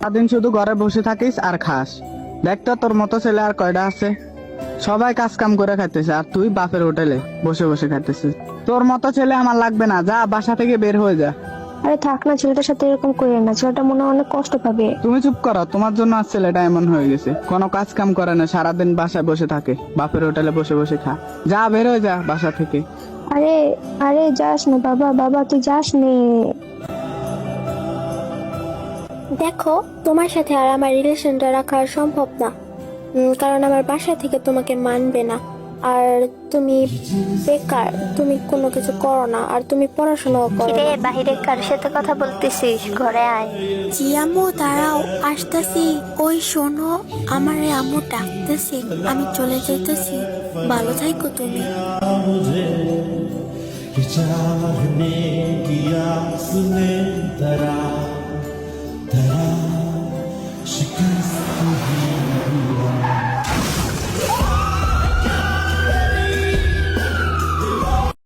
সারাদিন শুধু ঘরে বসে থাকিস আর খাস। দেখ তো তোর মতো ছেলে আর কয়টা আছে, সবাই কাজ কাম করে খাইতেছে আর তুই বাপের হোটেলে বসে বসে খাইতেছিস। তোর মতো ছেলে আমার লাগবে না, যা বাসা থেকে বের হয়ে যা। আরে থাক না, ছেলেটার সাথে এরকম করেন না, ছেলেটা মনে হয় অনেক কষ্ট পাবে। তুমি চুপ করো, তোমার জন্য আজ ছেলেটা এমন হয়ে গেছে, কোনো কাজ কাম করে না, সারাদিন বাসায় বসে থাকে, বাপের হোটেলে বসে বসে খা। যা বের হয়ে যা বাসা থেকে। আরে আরে যাস না বাবা, বাবা তুই যাস নে। দেখো, তোমার সাথে আর আমার রিলেশনটা রাখা সম্ভব না, কারণ আমার বাসা থেকে তোমাকে মানবে না। আর তুমি বেকার, তুমি কোনো কিছু করো না, আর তুমি পড়াশোনাও করো রে না। বাহিরে কার সাথে কথা বলতেছিস? ঘরে আয়। জি আম্মু, দাঁড়াও, আসতেছি। ওই শোনো, আমার আম্মু ডাকতেছি, আমি চলে যাইতেছি। ভালো থাকো তুমি। चाहने की आस में धरा धरा शिकस्त हुई